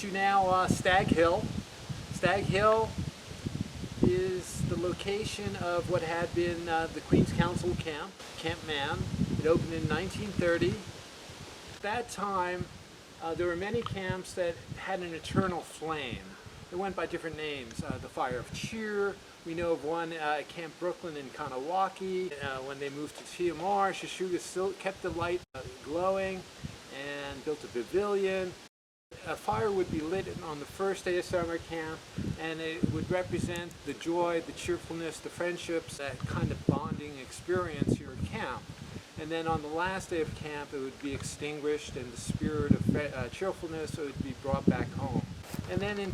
introduce you now Stag Hill. Stag Hill is the location of what had been the Queen's Council camp, Camp Man. It opened in 1930. At that time, there were many camps that had an eternal flame. They went by different names. The Fire of Cheer. We know of one at Camp Brooklyn in Kanawaki. When they moved to TMR, Shashuga still kept the light glowing and built a pavilion. A fire would be lit on the first day of summer camp, and it would represent the joy, the cheerfulness, the friendships, that kind of bonding experience here at camp. And then on the last day of camp, it would be extinguished, and the spirit of cheerfulness would be brought back home. And then in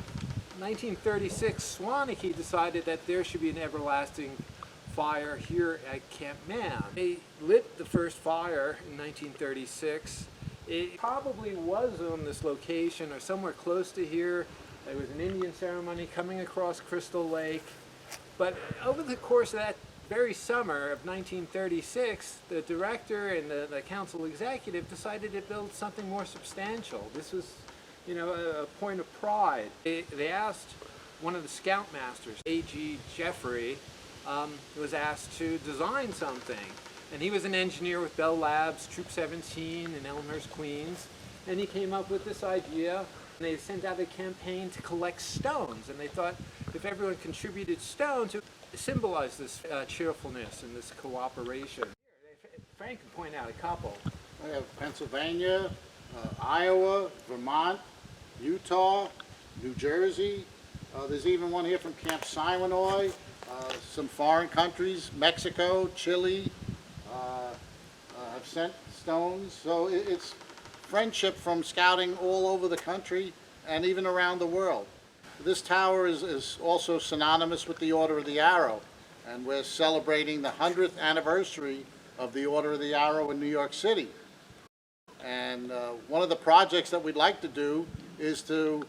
1936, Swanakee decided that there should be an everlasting fire here at Camp Man. They lit the first fire in 1936. It probably was on this location or somewhere close to here. There was an Indian ceremony coming across Crystal Lake. But over the course of that very summer of 1936, the director and the council executive decided to build something more substantial. This was, you know, a point of pride. They asked one of the scoutmasters, A.G. Jeffrey, was asked to design something. And he was an engineer with Bell Labs, Troop 17 in Elmhurst, Queens. And he came up with this idea. And they sent out a campaign to collect stones. And they thought if everyone contributed stones, it would symbolize this cheerfulness and this cooperation. Frank can point out a couple. I have Pennsylvania, Iowa, Vermont, Utah, New Jersey. There's even one here from Camp Siwanoy. Some foreign countries, Mexico, Chile. Have sent stones, so it's friendship from scouting all over the country and even around the world. This tower is also synonymous with the Order of the Arrow, and we're celebrating the 100th anniversary of the Order of the Arrow in New York City. And one of the projects that we'd like to do is to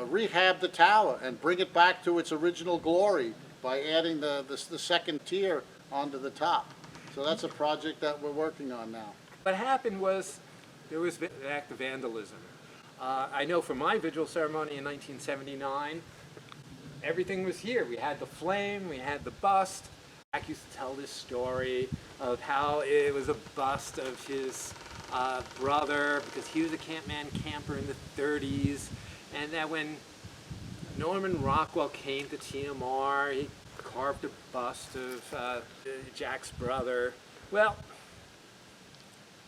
rehab the tower and bring it back to its original glory by adding the second tier onto the top. So that's a project that we're working on now. What happened was there was an act of vandalism. I know from my vigil ceremony in 1979, everything was here. We had the flame, we had the bust. Jack used to tell this story of how it was a bust of his brother because he was a Camp Man camper in the 30s. And that when Norman Rockwell came to TMR, he carved a bust of Jack's brother. Well,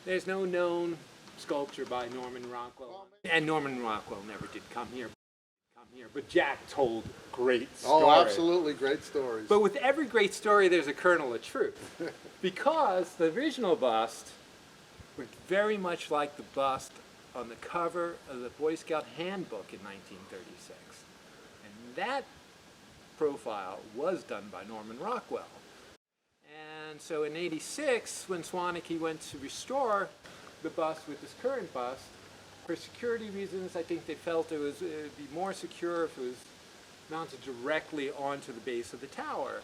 there's no known sculpture by Norman Rockwell. And Norman Rockwell never did come here. But Jack told great stories. Oh, absolutely great stories. But with every great story, there's a kernel of truth. Because the original bust was very much like the bust on the cover of the Boy Scout Handbook in 1936. And that profile was done by Norman Rockwell. And so in '86, when Swanakee went to restore the bust with this current bust, for security reasons, I think they felt it would be more secure if it was mounted directly onto the base of the tower.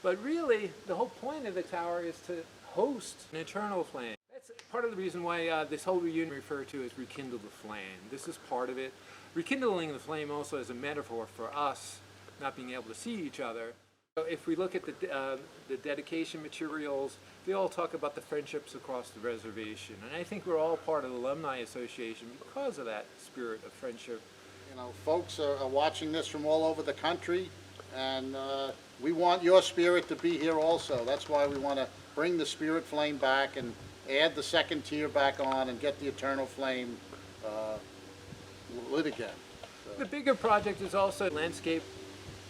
But really, the whole point of the tower is to host an eternal flame. That's part of the reason why this whole reunion referred to as Rekindle the Flame. This is part of it. Rekindling the flame also is a metaphor for us not being able to see each other. So if we look at the dedication materials, they all talk about the friendships across the reservation. And I think we're all part of the Alumni Association because of that spirit of friendship. You know, folks are watching this from all over the country, and we want your spirit to be here also. That's why we want to bring the spirit flame back and add the second tier back on and get the eternal flame lit again. So. The bigger project is also landscape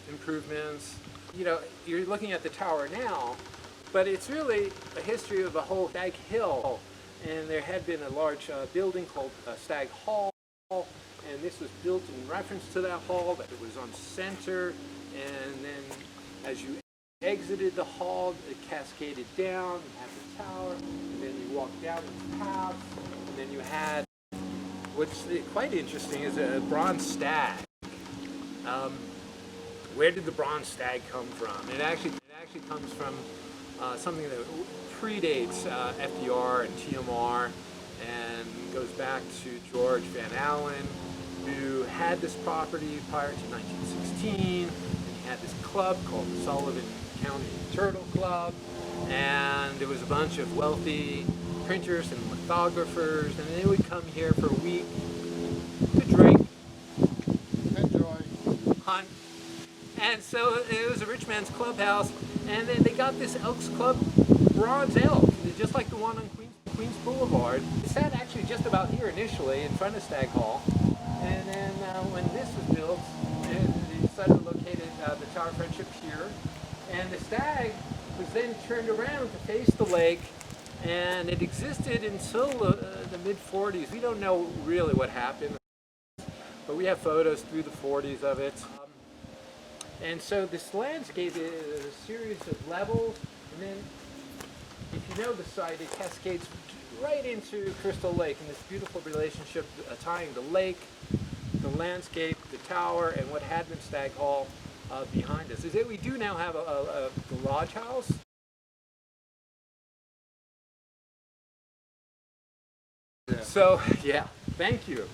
improvements. You know, you're looking at the tower now, but it's really a history of the whole Stag Hill. And there had been a large building called Stag Hall, and this was built in reference to that hall, that it was on center, and then as you exited the hall, it cascaded down, you had the tower, and then you walked down the path, and then you had, what's quite interesting is a bronze stag. Where did the bronze stag come from? It actually comes from something that predates FDR and TMR and goes back to George Van Allen who had this property prior to 1916. And he had this club called the Sullivan County Turtle Club, and there was a bunch of wealthy printers and lithographers, and they would come here for a week to drink, Enjoy. hunt. And so it was a rich man's clubhouse, and then they got this Elks Club bronze elk, just like the one on Queens Boulevard. It sat actually just about here initially in front of Stag Hall, and then when this was built, they decided to locate the Tower of Friendship here, and the stag was then turned around to face the lake, and it existed until the mid-40s. We don't know really what happened, but we have photos through the 40s of it. And so this landscape is a series of levels, and then if you know the site, it cascades right into Crystal Lake, and this beautiful relationship tying the lake, the landscape, the tower, and what had been Stag Hall behind us. Is that we do now have the lodge house. Yeah. So, yeah, thank you.